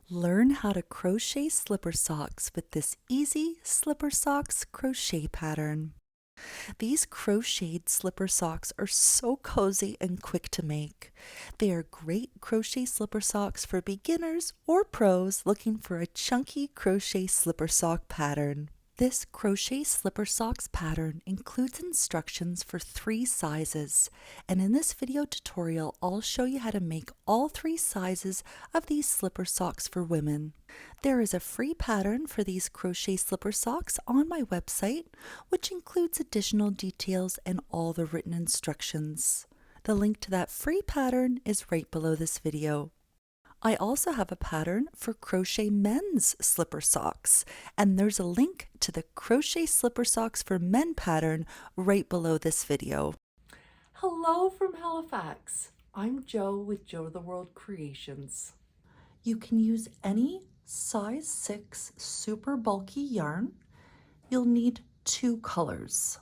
Learn how to crochet slipper socks with this easy slipper socks crochet pattern. These crocheted slipper socks are so cozy and quick to make. They are great crochet slipper socks for beginners or pros looking for a chunky crochet slipper sock pattern. This crochet slipper socks pattern includes instructions for 3 sizes, and in this video tutorial I'll show you how to make all 3 sizes of these slipper socks for women. There is a free pattern for these crochet slipper socks on my website, which includes additional details and all the written instructions. The link to that free pattern is right below this video. I also have a pattern for crochet men's slipper socks, and there's a link to the crochet slipper socks for men pattern right below this video. Hello from Halifax. I'm Jo with Jo the World Creations. You can use any size 6 super bulky yarn. You'll need 2 colors.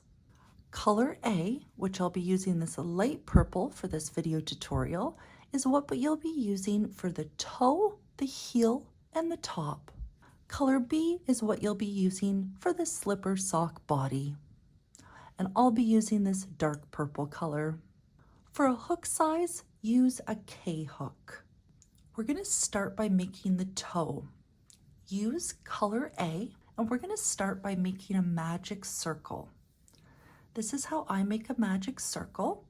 Color A, which I'll be using this light purple for this video tutorial, is what you'll be using for the toe, the heel, and the top. Color B is what you'll be using for the slipper sock body. And I'll be using this dark purple color. For a hook size, use a K hook. We're going to start by making the toe. Use color A, and we're going to start by making a magic circle. This is how I make a magic circle.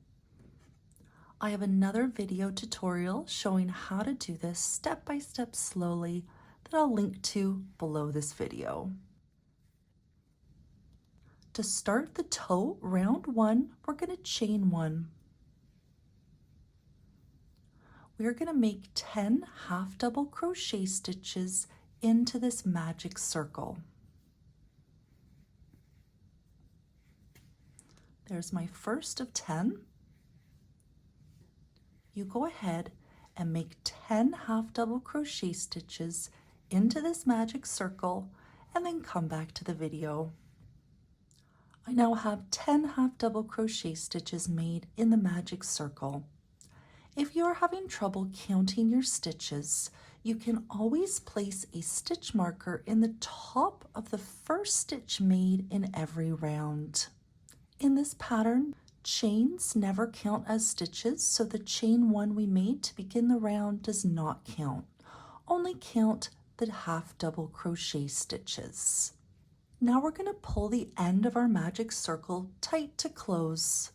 I have another video tutorial showing how to do this step by step slowly that I'll link to below this video. To start the toe round 1, we're going to chain 1. We are going to make 10 half double crochet stitches into this magic circle. There's my first of 10. You go ahead and make 10 half double crochet stitches into this magic circle and then come back to the video. I now have 10 half double crochet stitches made in the magic circle. If you are having trouble counting your stitches, you can always place a stitch marker in the top of the first stitch made in every round. In this pattern, chains never count as stitches, so the chain 1 we made to begin the round does not count. Only count the half double crochet stitches. Now we're going to pull the end of our magic circle tight to close.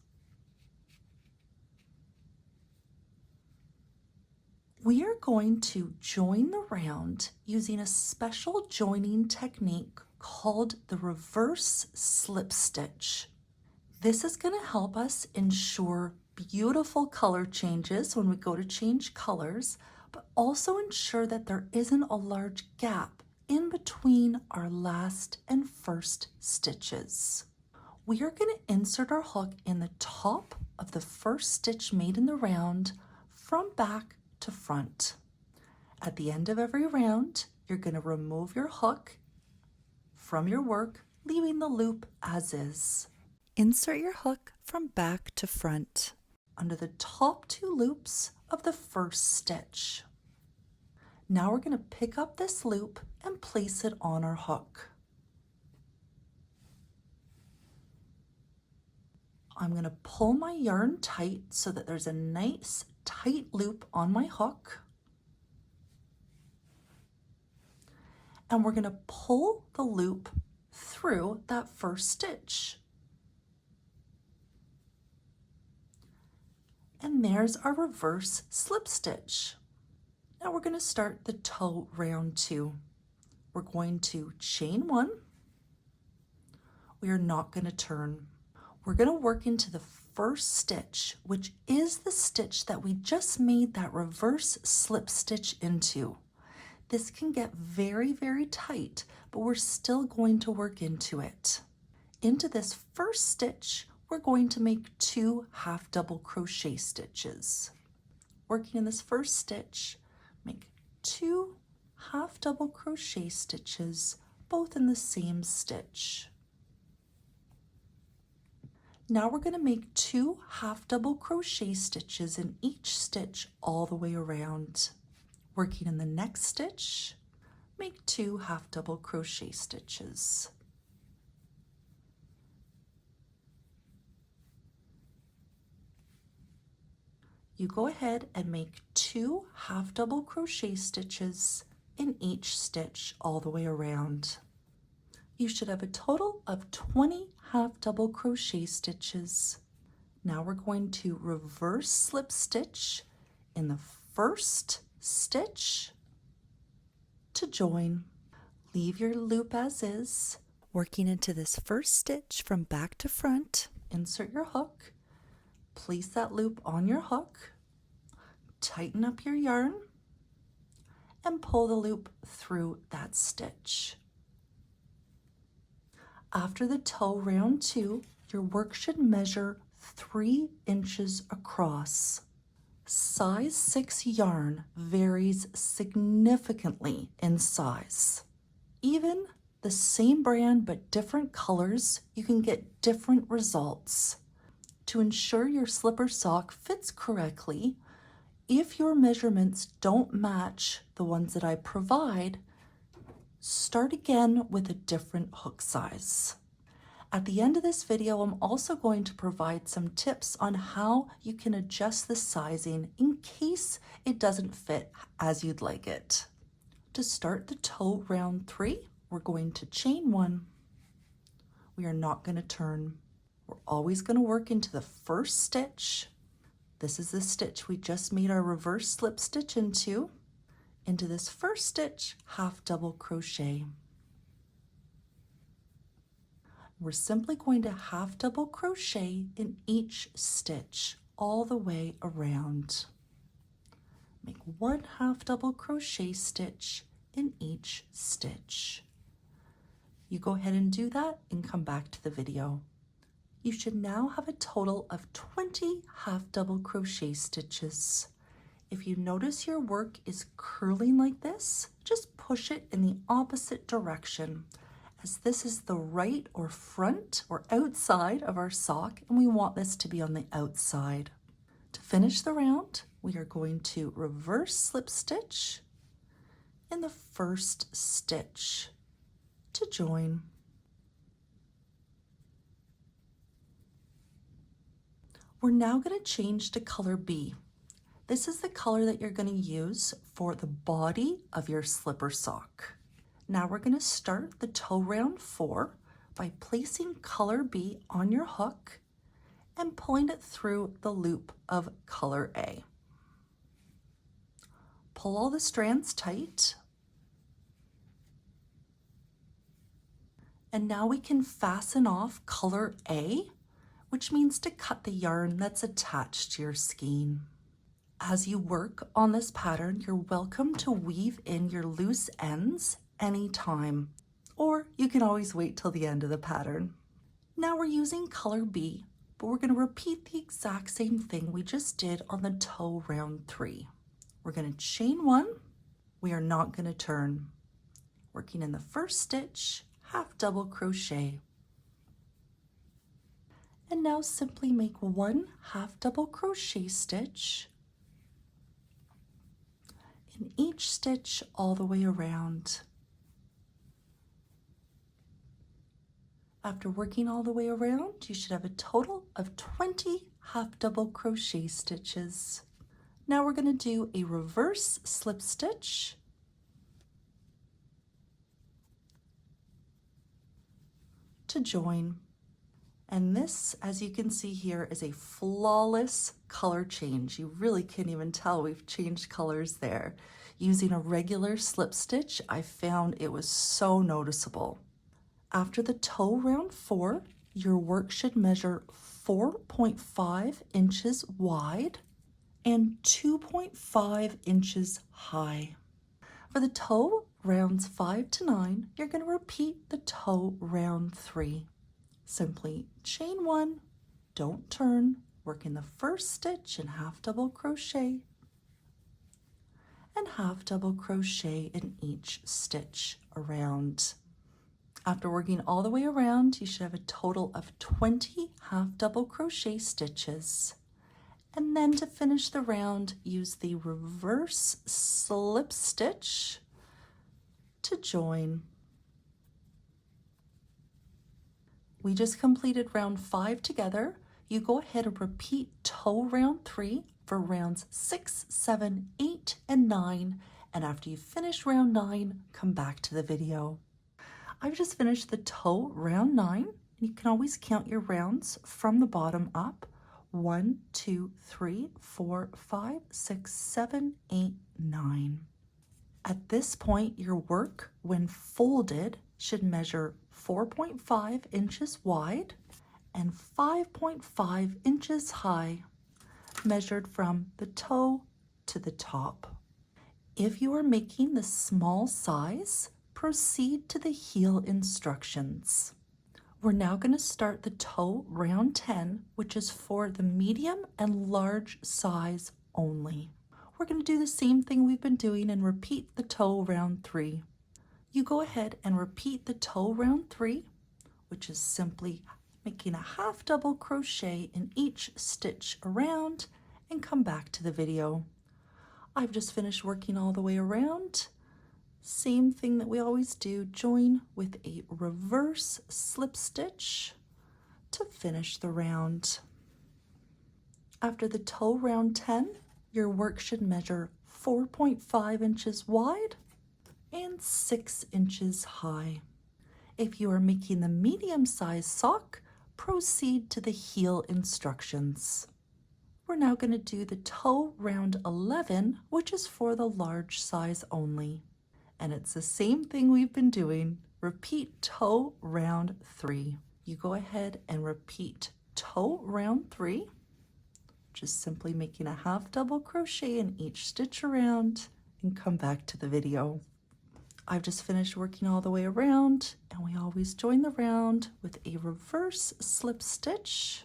We are going to join the round using a special joining technique called the reverse slip stitch. This is going to help us ensure beautiful color changes when we go to change colors, but also ensure that there isn't a large gap in between our last and first stitches. We are going to insert our hook in the top of the first stitch made in the round from back to front. At the end of every round, you're going to remove your hook from your work, leaving the loop as is. Insert your hook from back to front under the top 2 loops of the first stitch. Now we're going to pick up this loop and place it on our hook. I'm going to pull my yarn tight so that there's a nice tight loop on my hook. And we're going to pull the loop through that first stitch. And there's our reverse slip stitch. Now we're going to start the toe round 2. We're going to chain 1. We are not going to turn. We're going to work into the first stitch, which is the stitch that we just made that reverse slip stitch into. This can get very, very tight, but we're still going to work into it. Into this first stitch, we're going to make 2 half double crochet stitches. Working in this first stitch, make 2 half double crochet stitches, both in the same stitch. Now we're going to make 2 half double crochet stitches in each stitch all the way around. Working in the next stitch, make 2 half double crochet stitches. You go ahead and make 2 half double crochet stitches in each stitch all the way around. You should have a total of 20 half double crochet stitches. Now we're going to reverse slip stitch in the first stitch to join. Leave your loop as is. Working into this first stitch from back to front, insert your hook, place that loop on your hook, tighten up your yarn, and pull the loop through that stitch. After the toe round 2, your work should measure 3 inches across. Size 6 yarn varies significantly in size. Even the same brand but different colors, you can get different results. To ensure your slipper sock fits correctly, if your measurements don't match the ones that I provide, start again with a different hook size. At the end of this video, I'm also going to provide some tips on how you can adjust the sizing in case it doesn't fit as you'd like it. To start the toe round 3, we're going to chain 1. We are not going to turn. We're always going to work into the first stitch. This is the stitch we just made our reverse slip stitch into. Into this first stitch, half double crochet. We're simply going to half double crochet in each stitch all the way around. Make 1 half double crochet stitch in each stitch. You go ahead and do that and come back to the video. You should now have a total of 20 half double crochet stitches. If you notice your work is curling like this, just push it in the opposite direction, as this is the right or front or outside of our sock, and we want this to be on the outside. To finish the round, we are going to reverse slip stitch in the first stitch to join. We're now going to change to color B. This is the color that you're going to use for the body of your slipper sock. Now we're going to start the toe round 4 by placing color B on your hook and pulling it through the loop of color A. Pull all the strands tight. And now we can fasten off color A, which means to cut the yarn that's attached to your skein. As you work on this pattern, you're welcome to weave in your loose ends anytime, or you can always wait till the end of the pattern. Now we're using color B, but we're going to repeat the exact same thing we just did on the toe round 3. We're going to chain 1. We are not going to turn. Working in the first stitch, half double crochet. And now simply make 1 half double crochet stitch in each stitch all the way around. After working all the way around, you should have a total of 20 half double crochet stitches. Now we're going to do a reverse slip stitch to join. And this, as you can see here, is a flawless color change. You really can't even tell we've changed colors there. Using a regular slip stitch, I found it was so noticeable. After the toe round 4, your work should measure 4.5 inches wide and 2.5 inches high. For the toe rounds 5 to 9, you're going to repeat the toe round 3. Simply chain 1, don't turn, work in the first stitch and half double crochet, and half double crochet in each stitch around. After working all the way around, you should have a total of 20 half double crochet stitches. And then to finish the round, use the reverse slip stitch to join. We just completed round 5 together. You go ahead and repeat toe round 3 for rounds 6, 7, 8, and 9. And after you finish round 9, come back to the video. I've just finished the toe round 9. You can always count your rounds from the bottom up. 1, 2, 3, 4, 5, 6, 7, 8, 9. At this point, your work, when folded, should measure 4.5 inches wide and 5.5 inches high, measured from the toe to the top. If you are making the small size, proceed to the heel instructions. We're now going to start the toe round 10, which is for the medium and large size only. We're going to do the same thing we've been doing and repeat the toe round 3. You go ahead and repeat the toe round 3, which is simply making a half double crochet in each stitch around, and come back to the video. I've just finished working all the way around. Same thing that we always do, join with a reverse slip stitch to finish the round. After the toe round 10, your work should measure 4.5 inches wide and 6 inches high. If you are making the medium-sized sock, proceed to the heel instructions. We're now going to do the toe round 11, which is for the large size only. And it's the same thing we've been doing. Repeat toe round 3. You go ahead and repeat toe round 3, which is simply making a half double crochet in each stitch around, and come back to the video. I've just finished working all the way around, and we always join the round with a reverse slip stitch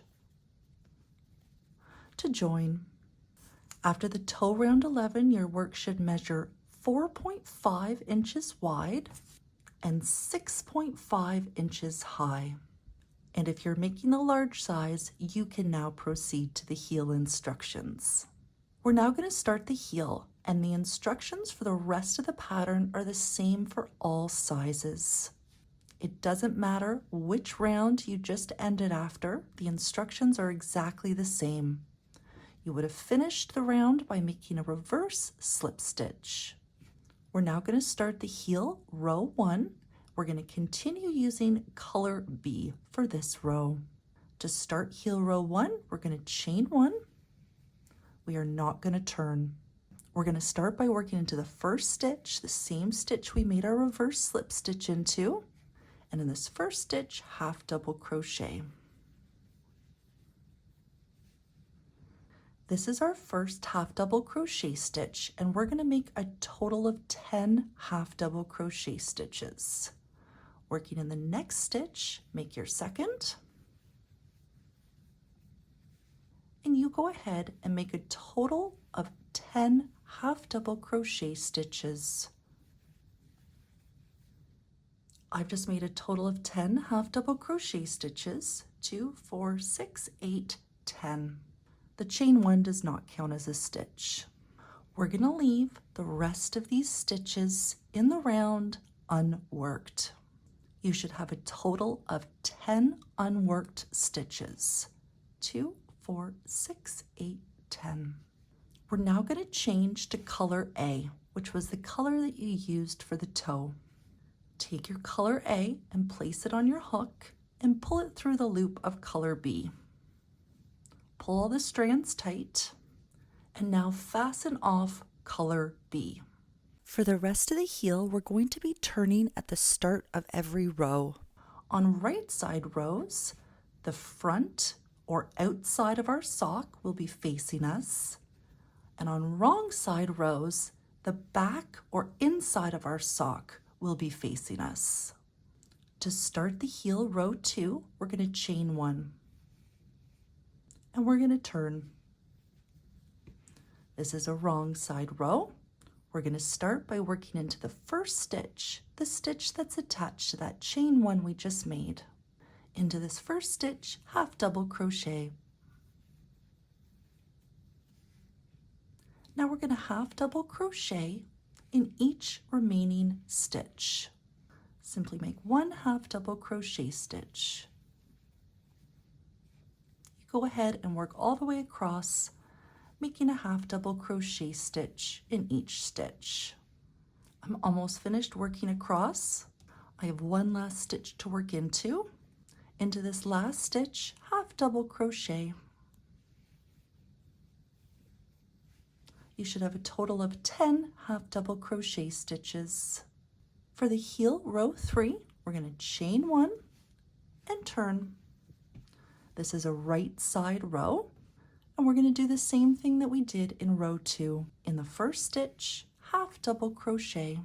to join. After the toe round 11, your work should measure 4.5 inches wide and 6.5 inches high. And if you're making the large size, you can now proceed to the heel instructions. We're now going to start the heel, and the instructions for the rest of the pattern are the same for all sizes. It doesn't matter which round you just ended after, the instructions are exactly the same. You would have finished the round by making a reverse slip stitch. We're now going to start the heel, row 1. We're going to continue using color B for this row. To start heel row 1, we're going to chain 1. We are not going to turn. We're going to start by working into the first stitch, the same stitch we made our reverse slip stitch into. And in this first stitch, half double crochet. This is our first half double crochet stitch, and we're going to make a total of 10 half double crochet stitches. Working in the next stitch, make your second, and you go ahead and make a total of 10 half double crochet stitches. I've just made a total of 10 half double crochet stitches, 2, 4, 6, 8, 10. The chain 1 does not count as a stitch. We're going to leave the rest of these stitches in the round unworked. You should have a total of 10 unworked stitches. 2, 4, 6, 8, 10. We're now going to change to color A, which was the color that you used for the toe. Take your color A and place it on your hook and pull it through the loop of color B. Pull all the strands tight, and now fasten off color B. For the rest of the heel, we're going to be turning at the start of every row. On right side rows, the front or outside of our sock will be facing us, and on wrong side rows, the back or inside of our sock will be facing us. To start the heel row 2, we're going to chain 1. And we're going to turn. This is a wrong side row. We're going to start by working into the first stitch, the stitch that's attached to that chain 1 we just made. Into this first stitch, half double crochet. Now we're going to half double crochet in each remaining stitch. Simply make one half double crochet stitch. You go ahead and work all the way across, making a half double crochet stitch in each stitch. I'm almost finished working across. I have one last stitch to work into. Into this last stitch, half double crochet. You should have a total of 10 half double crochet stitches. For the heel row 3, we're going to chain 1 and turn. This is a right side row, and we're going to do the same thing that we did in row 2. In the first stitch, half double crochet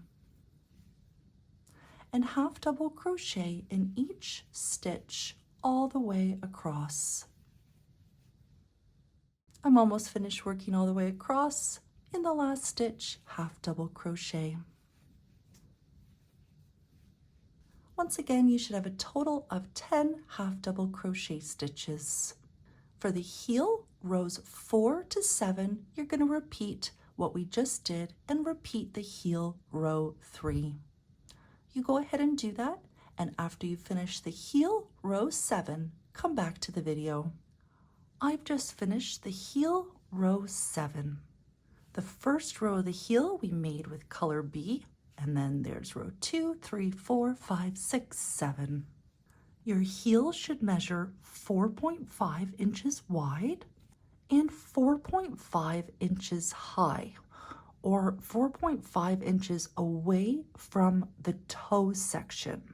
and half double crochet in each stitch all the way across. I'm almost finished working all the way across. In the last stitch, half double crochet. Once again, you should have a total of 10 half double crochet stitches. For the heel, rows 4 to 7, you're going to repeat what we just did and repeat the heel row 3. You go ahead and do that, and after you finish the heel row 7, come back to the video. I've just finished the heel row 7. The first row of the heel we made with color B, and then there's row 2, 3, 4, 5, 6, 7. Your heel should measure 4.5 inches wide and 4.5 inches high, or 4.5 inches away from the toe section.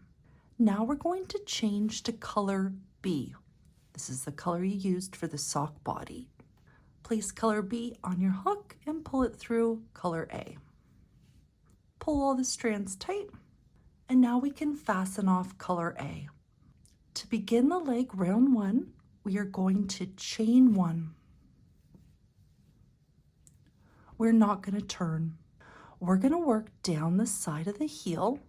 Now we're going to change to color B. This is the color you used for the sock body. Place color B on your hook and pull it through color A. Pull all the strands tight, and now we can fasten off color A. To begin the leg round 1, we are going to chain 1. We're not going to turn. We're going to work down the side of the heel.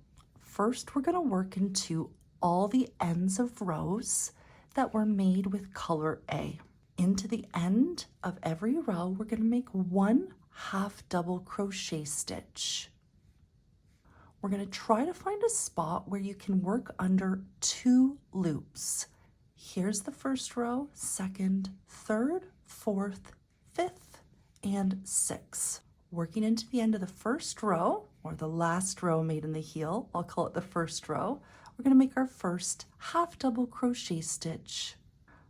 First, we're going to work into all the ends of rows that were made with color A. Into the end of every row, we're going to make one half double crochet stitch. We're going to try to find a spot where you can work under 2 loops. Here's the first row, second, third, fourth, fifth, and sixth. Working into the end of the first row, or the last row made in the heel, I'll call it the first row, we're going to make our first half double crochet stitch.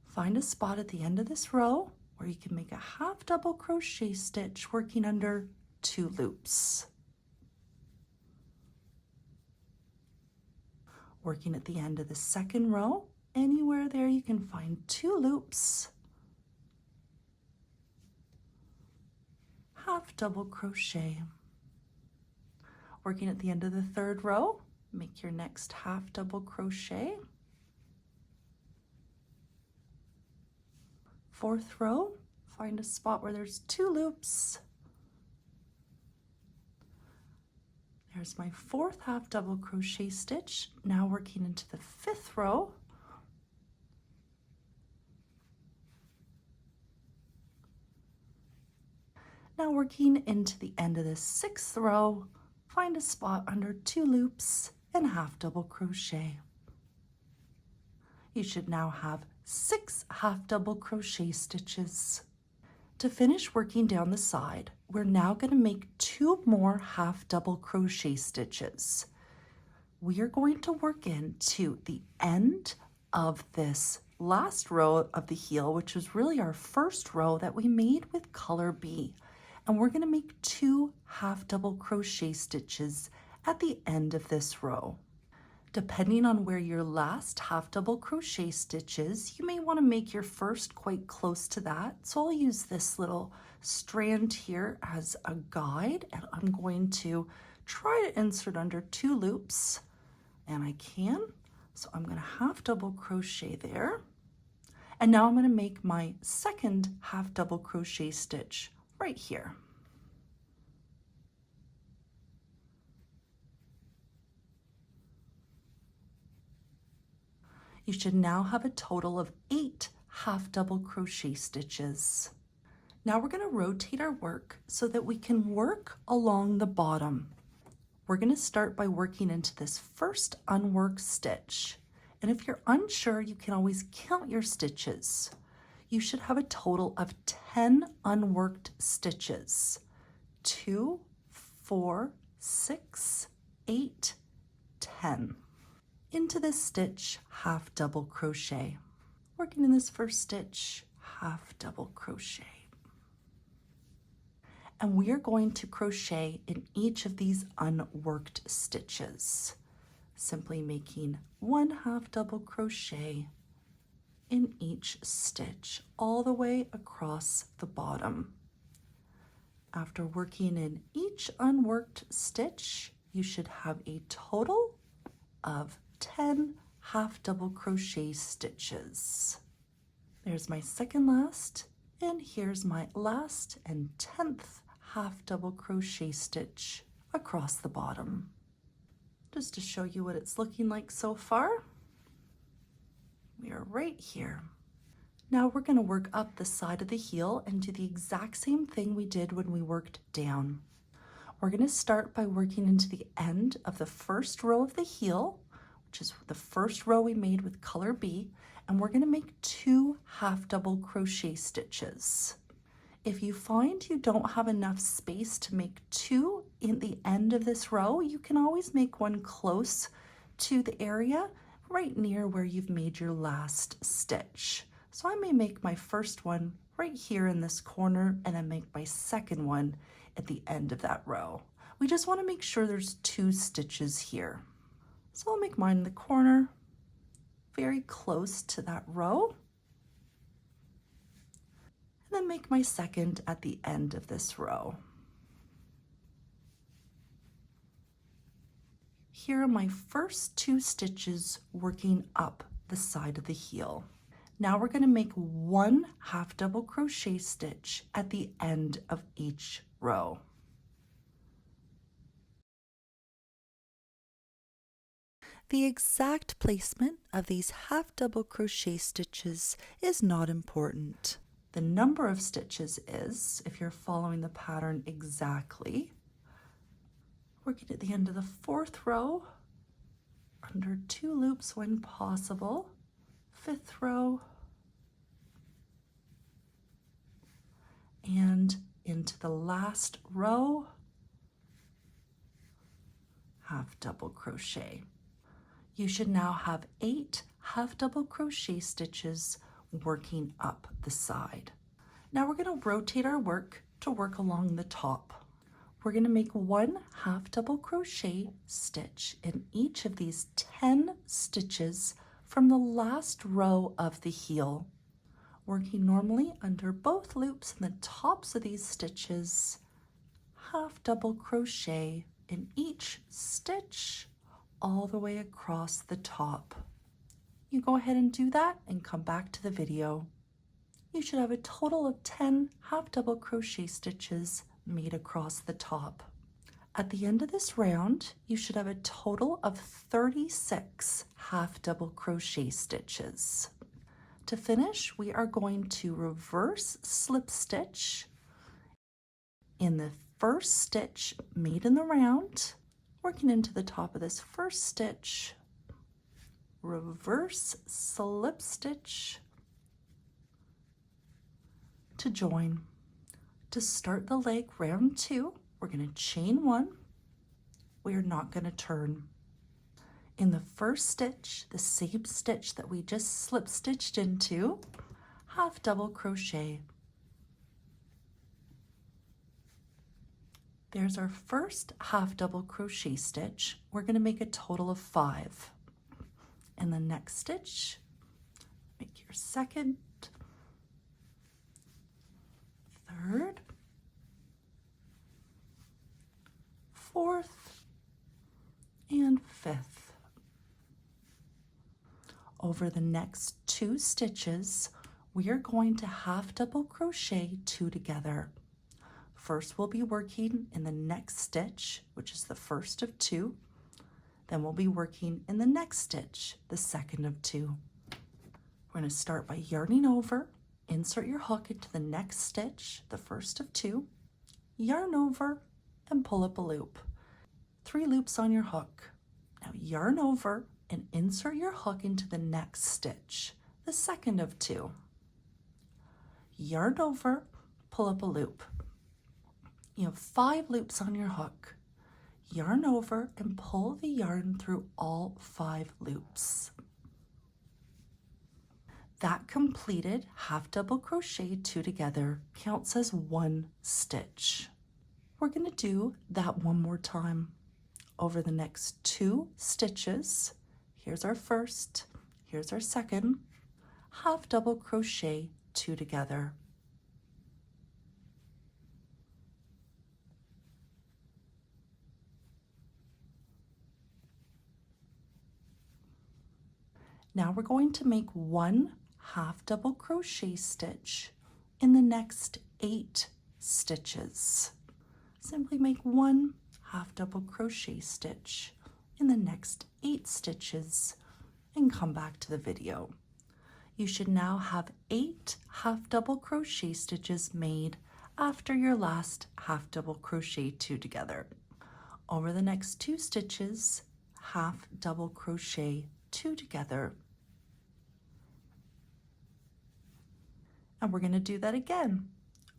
Find a spot at the end of this row where you can make a half double crochet stitch working under 2 loops. Working at the end of the second row, anywhere there you can find 2 loops, half double crochet. Working at the end of the third row, make your next half double crochet. Fourth row, find a spot where there's 2 loops. There's my fourth half double crochet stitch. Now working into the 5th row. Now working into the end of the 6th row, find a spot under 2 loops and half double crochet. You should now have 6 half double crochet stitches. To finish working down the side, we're now going to make 2 more half double crochet stitches. We are going to work into the end of this last row of the heel, which was really our first row that we made with color B. And we're going to make 2 half double crochet stitches at the end of this row. Depending on where your last half double crochet stitch is, you may want to make your first quite close to that. So I'll use this little strand here as a guide, and I'm going to try to insert under 2 loops, and I can. So I'm going to half double crochet there. And now I'm going to make my second half double crochet stitch right here. You should now have a total of 8 half double crochet stitches. Now we're going to rotate our work so that we can work along the bottom. We're going to start by working into this first unworked stitch. And if you're unsure, you can always count your stitches. You should have a total of 10 unworked stitches. 2, 4, 6, 8, 10. Into this stitch, half double crochet. Working in this first stitch, half double crochet. And we are going to crochet in each of these unworked stitches, simply making 1 half double crochet in each stitch all the way across the bottom. After working in each unworked stitch, you should have a total of 10 half double crochet stitches. There's my second last, and here's my last and 10th half double crochet stitch across the bottom. Just to show you what it's looking like so far, we are right here. Now we're going to work up the side of the heel and do the exact same thing we did when we worked down. We're going to start by working into the end of the first row of the heel, which is the first row we made with color B, and we're going to make 2 half double crochet stitches. If you find you don't have enough space to make 2 in the end of this row, you can always make one close to the area right near where you've made your last stitch. So I may make my first one right here in this corner and then make my second one at the end of that row. We just want to make sure there's 2 stitches here. So I'll make mine in the corner, very close to that row, and then make my second at the end of this row. Here are my first 2 stitches working up the side of the heel. Now we're going to make 1 half double crochet stitch at the end of each row. The exact placement of these half double crochet stitches is not important. The number of stitches is, if you're following the pattern exactly, working at the end of the 4th row, under 2 loops when possible, 5th row, and into the last row, half double crochet. You should now have 8 half double crochet stitches working up the side. Now we're going to rotate our work to work along the top. We're going to make 1 half double crochet stitch in each of these 10 stitches from the last row of the heel. Working normally under both loops in the tops of these stitches, half double crochet in each stitch all the way across the top. You go ahead and do that and come back to the video. You should have a total of 10 half double crochet stitches made across the top. At the end of this round, you should have a total of 36 half double crochet stitches. To finish, we are going to reverse slip stitch in the first stitch made in the round, working into the top of this first stitch, reverse slip stitch to join. To start the leg round 2, we're going to chain 1. We are not going to turn. In the first stitch, the same stitch that we just slip stitched into, half double crochet. There's our first half double crochet stitch. We're going to make a total of 5. In the next stitch, make your second, third, fourth, and fifth. Over the next 2 stitches, we are going to half double crochet 2 together. First, we'll be working in the next stitch, which is the first of 2. Then we'll be working in the next stitch, the second of 2. We're going to start by yarning over, insert your hook into the next stitch, the first of two, yarn over and pull up a loop. 3 loops on your hook. Now yarn over and insert your hook into the next stitch, the second of two. Yarn over, pull up a loop. You have 5 loops on your hook. Yarn over and pull the yarn through all 5 loops. That completed half double crochet 2 together counts as 1 stitch. We're going to do that one more time. Over the next 2 stitches, here's our first, here's our second, half double crochet 2 together. Now we're going to make 1 half double crochet stitch in the next 8 stitches. Simply make 1 half double crochet stitch in the next 8 stitches and come back to the video. You should now have 8 half double crochet stitches made after your last half double crochet 2 together. Over the next 2 stitches, half double crochet 2 together. And we're going to do that again.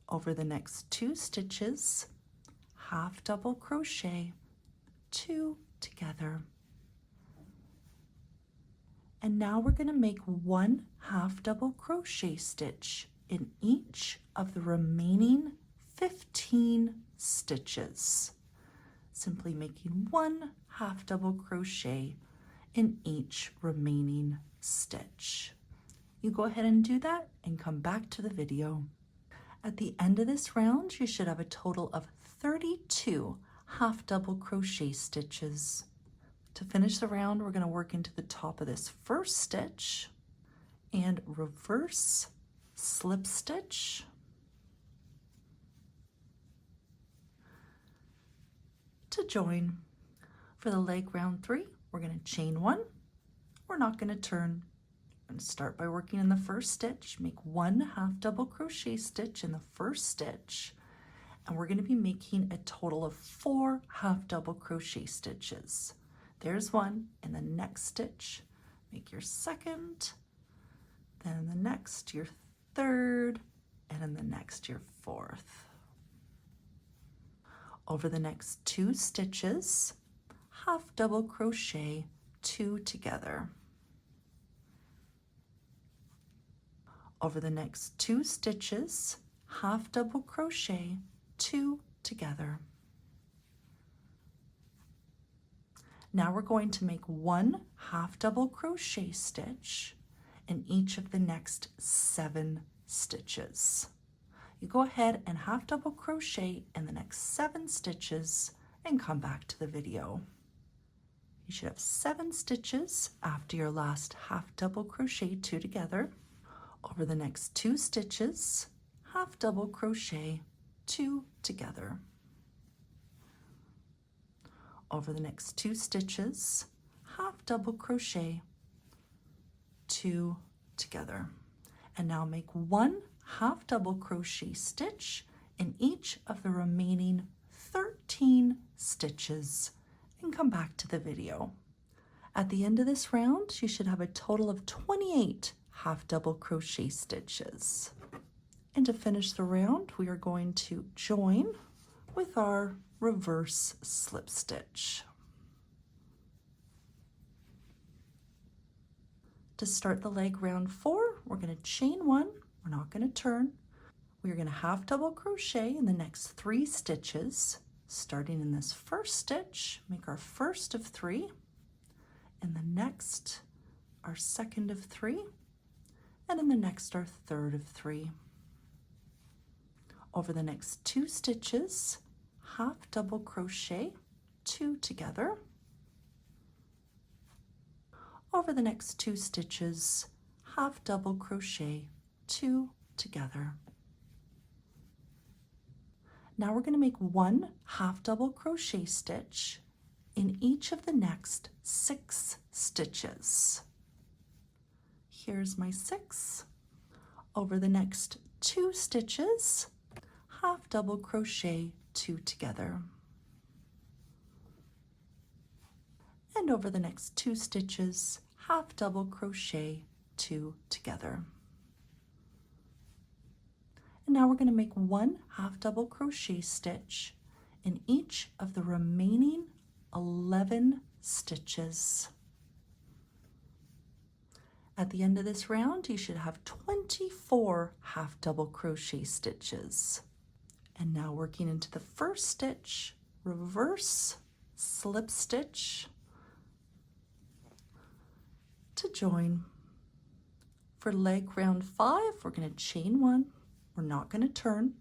Over the next 2 stitches, half double crochet 2 together. And now we're going to make 1 half double crochet stitch in each of the remaining 15 stitches. Simply making 1 half double crochet in each remaining stitch. You go ahead and do that and come back to the video. At the end of this round, you should have a total of 32 half double crochet stitches. To finish the round, we're going to work into the top of this first stitch and reverse slip stitch, to join. For the leg round 3, we're going to chain 1. We're not going to turn. I'm going to start by working in the first stitch, make 1 half double crochet stitch in the first stitch, and we're going to be making a total of 4 half double crochet stitches. There's 1 in the next stitch, make your second, then in the next your third, and in the next your fourth. Over the next 2 stitches, half double crochet 2 together. Over the next 2 stitches, half double crochet 2 together. Now we're going to make 1 half double crochet stitch in each of the next 7 stitches. You go ahead and half double crochet in the next 7 stitches and come back to the video. You should have 7 stitches after your last half double crochet 2 together. Over the next 2 stitches, half double crochet 2 together. Over the next 2 stitches, half double crochet 2 together. And now make 1 half double crochet stitch in each of the remaining 13 stitches and come back to the video. At the end of this round, you should have a total of 28 half double crochet stitches. And to finish the round, we are going to join with our reverse slip stitch. To start the leg round 4, we're going to chain 1, we're not going to turn. We're going to half double crochet in the next 3 stitches. Starting in this first stitch, make our first of 3, and the next our second of 3, and in the next our third of 3. Over the next 2 stitches, half double crochet 2 together. Over the next 2 stitches, half double crochet 2 together. Now we're going to make 1 half double crochet stitch in each of the next 6 stitches. Here's my 6. over the next 2 stitches, half double crochet 2 together. And over the next 2 stitches, half double crochet 2 together. And now we're going to make 1 half double crochet stitch in each of the remaining 11 stitches. At the end of this round, you should have 24 half double crochet stitches. And now working into the first stitch, reverse, slip stitch to join. For leg round 5, we're going to chain 1. We're not going to turn.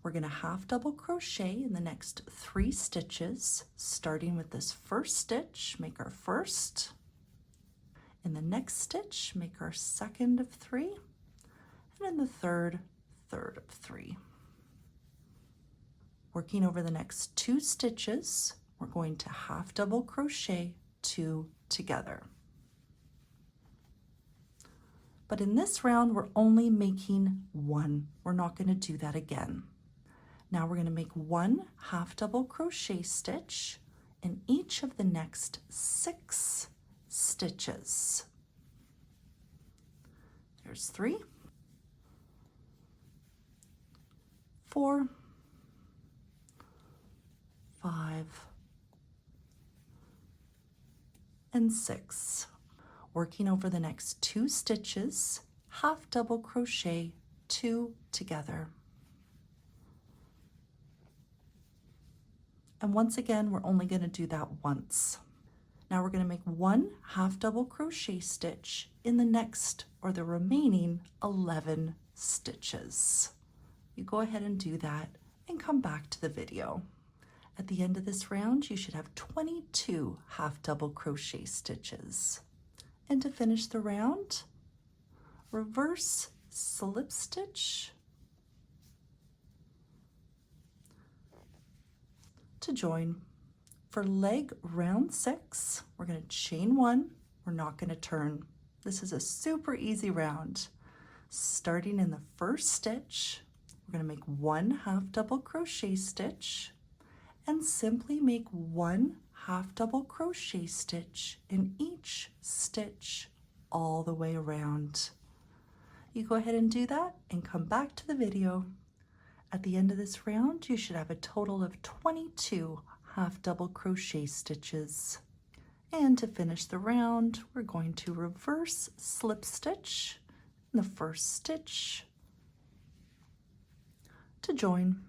We're going to half double crochet in the next 3 stitches, starting with this first stitch, make our first. In the next stitch, make our second of 3, and in the third of 3. Working over the next 2 stitches, we're going to half double crochet 2 together. But in this round, we're only making 1. We're not going to do that again. Now we're going to make 1 half double crochet stitch in each of the next 6 stitches. There's 3, 4, 5, and 6. Working over the next 2 stitches, half double crochet 2 together. And once again, we're only going to do that once. Now we're going to make 1 half double crochet stitch in the next or the remaining 11 stitches. You go ahead and do that and come back to the video. At the end of this round, you should have 22 half double crochet stitches. And to finish the round, reverse slip stitch to join. For leg round 6, we're going to chain 1. We're not going to turn. This is a super easy round. Starting in the first stitch, we're going to make 1 half double crochet stitch and simply make 1 half double crochet stitch in each stitch all the way around. You go ahead and do that and come back to the video. At the end of this round, you should have a total of 22 half double crochet stitches. And to finish the round, we're going to reverse slip stitch in the first stitch to join.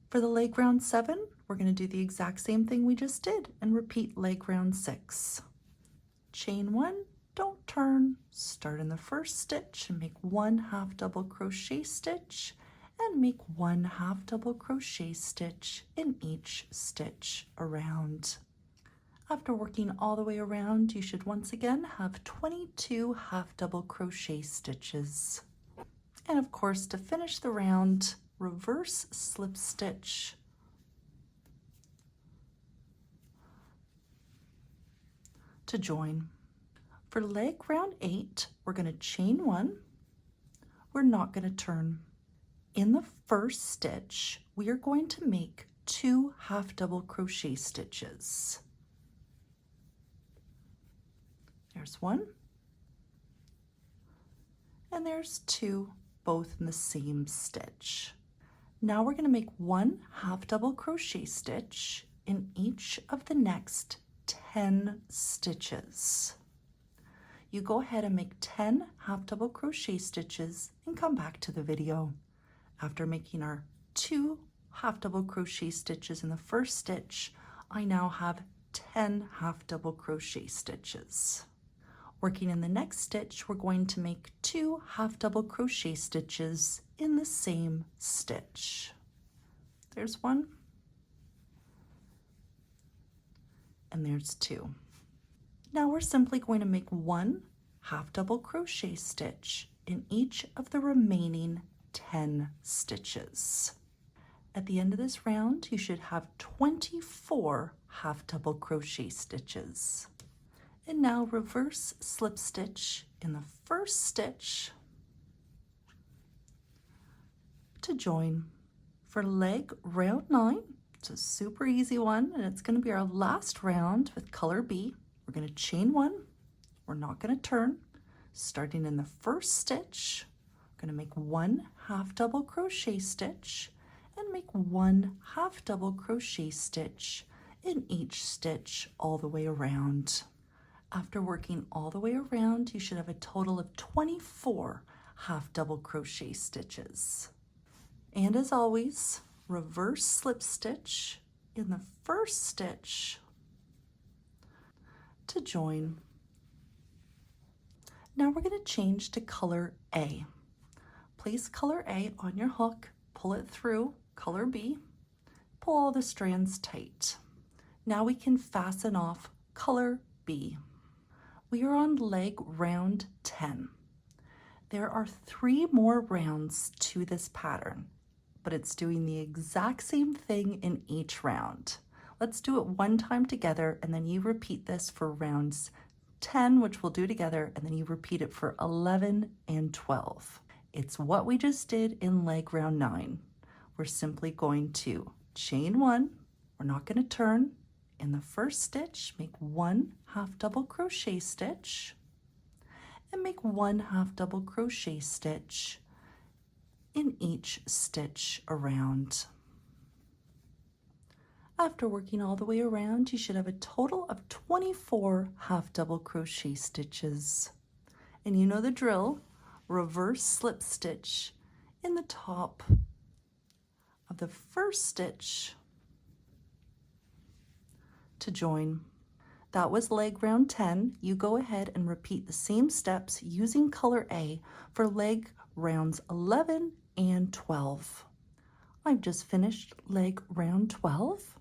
For the leg round 7, we're going to do the exact same thing we just did and repeat leg round 6. Chain 1, don't turn, start in the first stitch and make 1 half double crochet stitch and make 1 half double crochet stitch in each stitch around. After working all the way around, you should once again have 22 half double crochet stitches. And of course, to finish the round, reverse slip stitch to join. For leg round 8, we're going to chain 1. We're not going to turn. In the first stitch, we are going to make 2 half double crochet stitches. There's 1, and there's 2, both in the same stitch. Now we're going to make 1 half double crochet stitch in each of the next 10 stitches. You go ahead and make 10 half double crochet stitches and come back to the video. After making our 2 half double crochet stitches in the first stitch, I now have 10 half double crochet stitches. Working in the next stitch, we're going to make 2 half double crochet stitches in the same stitch. There's 1, and there's 2. Now we're simply going to make 1 half double crochet stitch in each of the remaining 10 stitches. At the end of this round, you should have 24 half double crochet stitches. And now reverse slip stitch in the first stitch to join. For leg round 9, it's a super easy one, and it's going to be our last round with color B. We're going to chain 1. We're not going to turn. Starting in the first stitch, we're going to make 1 half double crochet stitch and make 1 half double crochet stitch in each stitch all the way around. After working all the way around, you should have a total of 24 half double crochet stitches. And as always, reverse slip stitch in the first stitch to join. Now we're going to change to color A. Place color A on your hook, pull it through color B, pull all the strands tight. Now we can fasten off color B. We are on leg round 10. There are 3 more rounds to this pattern, but it's doing the exact same thing in each round. Let's do it one time together, and then you repeat this for rounds 10, which we'll do together, and then you repeat it for 11 and 12. It's what we just did in leg round 9. We're simply going to chain 1, we're not going to turn. In the first stitch, make 1 half double crochet stitch and make 1 half double crochet stitch in each stitch around. After working all the way around, you should have a total of 24 half double crochet stitches. And you know the drill, reverse slip stitch in the top of the first stitch to join. That was leg round 10. You go ahead and repeat the same steps using color A for leg rounds 11 and 12. I've just finished leg round 12.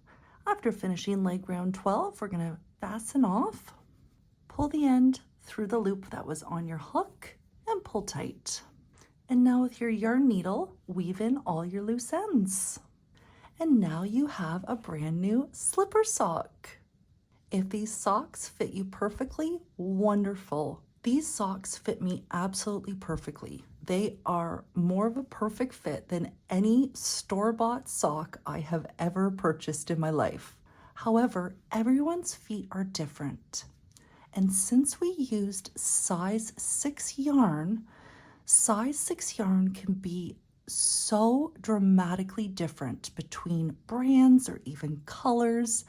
After finishing leg round 12, we're going to fasten off, pull the end through the loop that was on your hook, and pull tight. And now with your yarn needle, weave in all your loose ends. And now you have a brand new slipper sock. If these socks fit you perfectly, wonderful. These socks fit me absolutely perfectly. They are more of a perfect fit than any store-bought sock I have ever purchased in my life. However, everyone's feet are different. And since we used size 6 yarn, size 6 yarn can be so dramatically different between brands or even colors,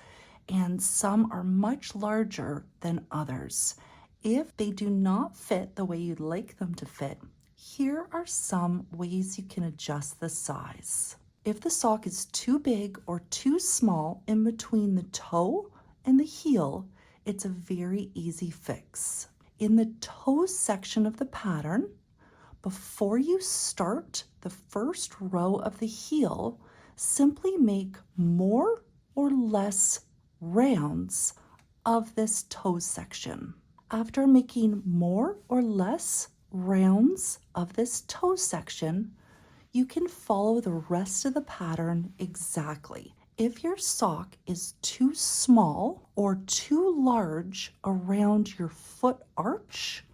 and some are much larger than others. If they do not fit the way you'd like them to fit, here are some ways you can adjust the size. If the sock is too big or too small in between the toe and the heel, it's a very easy fix. In the toe section of the pattern, before you start the first row of the heel, simply make more or less rounds of this toe section. After making more or less rounds of this toe section, you can follow the rest of the pattern exactly. If your sock is too small or too large around your foot arch,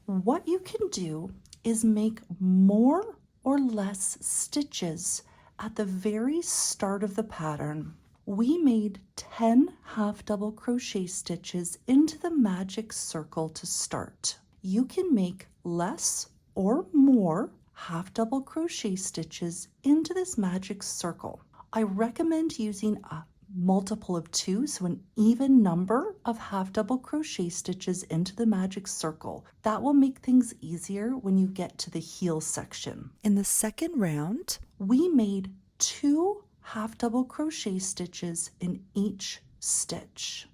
what you can do is make more or less stitches at the very start of the pattern. We made 10 half double crochet stitches into the magic circle to start. You can make less or more half double crochet stitches into this magic circle. I recommend using a multiple of 2, so an even number of half double crochet stitches into the magic circle. That will make things easier when you get to the heel section. In the second round, we made 2 half double crochet stitches in each stitch.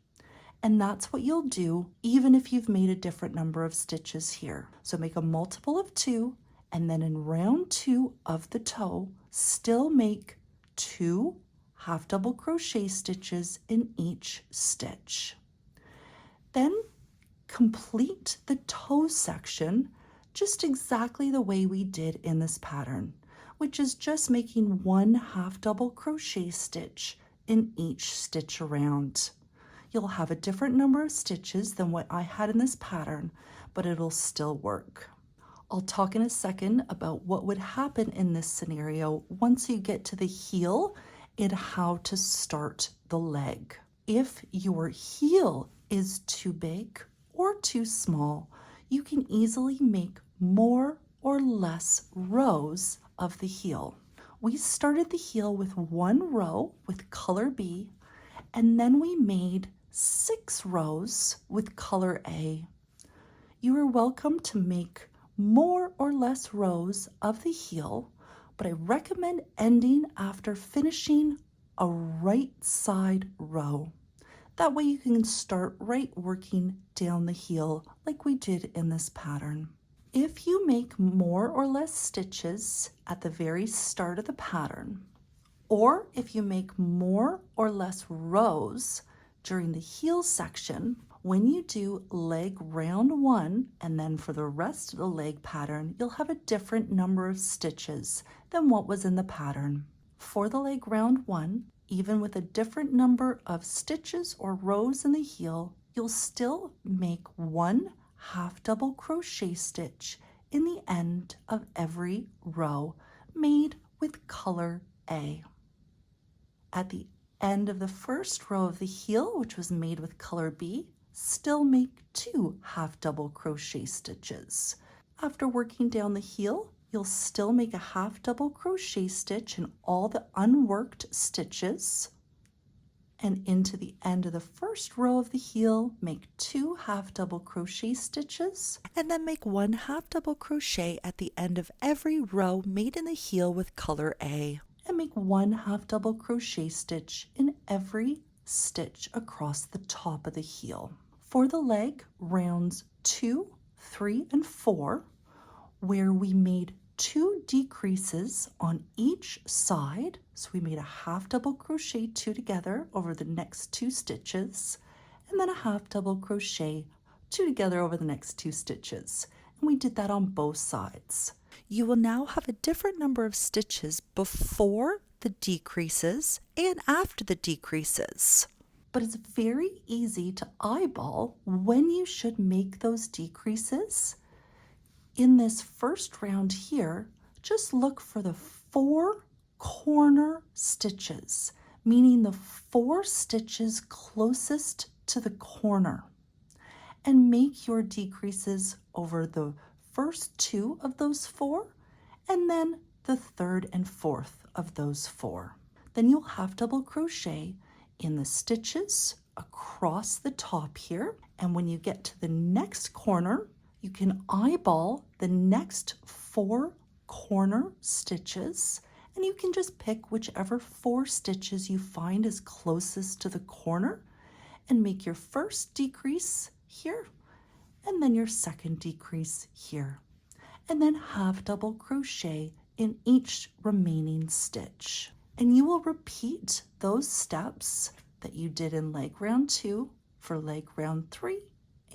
And that's what you'll do even if you've made a different number of stitches here. So make a multiple of 2, and then in round 2 of the toe, still make 2 half double crochet stitches in each stitch. Then complete the toe section just exactly the way we did in this pattern, which is just making 1 half double crochet stitch in each stitch around. You'll have a different number of stitches than what I had in this pattern, but it'll still work. I'll talk in a second about what would happen in this scenario once you get to the heel and how to start the leg. If your heel is too big or too small, you can easily make more or less rows of the heel. We started the heel with 1 row with color B, and then we made 6 rows with color A. You are welcome to make more or less rows of the heel, but I recommend ending after finishing a right side row. That way you can start right working down the heel like we did in this pattern. If you make more or less stitches at the very start of the pattern, or if you make more or less rows during the heel section, when you do leg round 1 and then for the rest of the leg pattern, you'll have a different number of stitches than what was in the pattern. For the leg round 1, even with a different number of stitches or rows in the heel, you'll still make 1 half double crochet stitch in the end of every row made with color A. At the end of the first row of the heel, which was made with color B, still make 2 half double crochet stitches. After working down the heel, you'll still make a half double crochet stitch in all the unworked stitches. And into the end of the first row of the heel, make 2 half double crochet stitches, and then make 1 half double crochet at the end of every row made in the heel with color A, and make 1 half double crochet stitch in every stitch across the top of the heel. For the leg, rounds 2, 3, and 4, where we made 2 decreases on each side. So we made a half double crochet 2 together over the next 2 stitches, and then a half double crochet 2 together over the next 2 stitches. And we did that on both sides. You will now have a different number of stitches before the decreases and after the decreases. But it's very easy to eyeball when you should make those decreases. In this first round here, just look for the 4 corner stitches, meaning the 4 stitches closest to the corner, and make your decreases over the first 2 of those 4, and then the 3rd and 4th of those 4. Then you'll half double crochet in the stitches across the top here, and when you get to the next corner, you can eyeball the next 4 corner stitches, and you can just pick whichever 4 stitches you find is closest to the corner and make your first decrease here, and then your second decrease here, and then half double crochet in each remaining stitch. And you will repeat those steps that you did in leg round 2 for leg round 3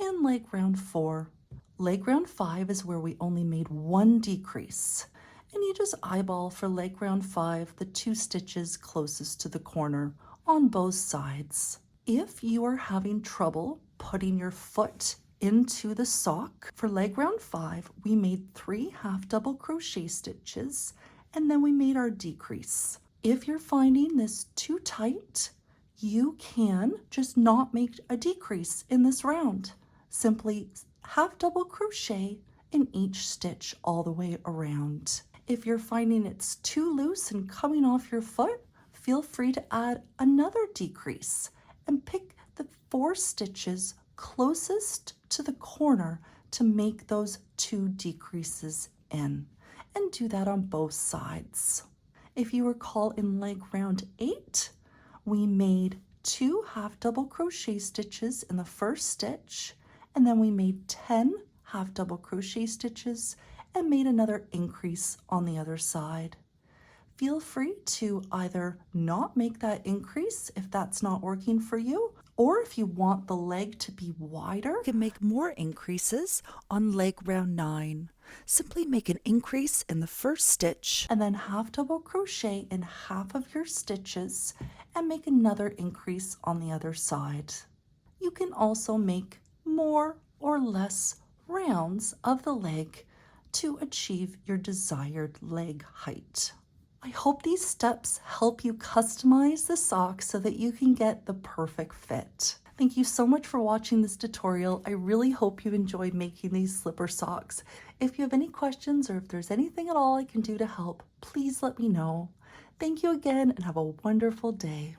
and leg round 4. Leg round 5 is where we only made 1 decrease, and you just eyeball for leg round 5 the 2 stitches closest to the corner on both sides. If you are having trouble putting your foot into the sock, for leg round 5 we made 3 half double crochet stitches, and then we made our decrease. If you're finding this too tight, you can just not make a decrease in this round. Simply half double crochet in each stitch all the way around. If you're finding it's too loose and coming off your foot, feel free to add another decrease and pick the 4 stitches closest to the corner to make those 2 decreases in, and do that on both sides. If you recall, in leg round 8, we made 2 half double crochet stitches in the first stitch, and then we made 10 half double crochet stitches and made another increase on the other side. Feel free to either not make that increase if that's not working for you, or if you want the leg to be wider, you can make more increases on leg round 9. Simply make an increase in the first stitch and then half double crochet in half of your stitches and make another increase on the other side. You can also make more or less rounds of the leg to achieve your desired leg height. I hope these steps help you customize the sock so that you can get the perfect fit. Thank you so much for watching this tutorial. I really hope you enjoyed making these slipper socks. If you have any questions or if there's anything at all I can do to help, please let me know. Thank you again and have a wonderful day.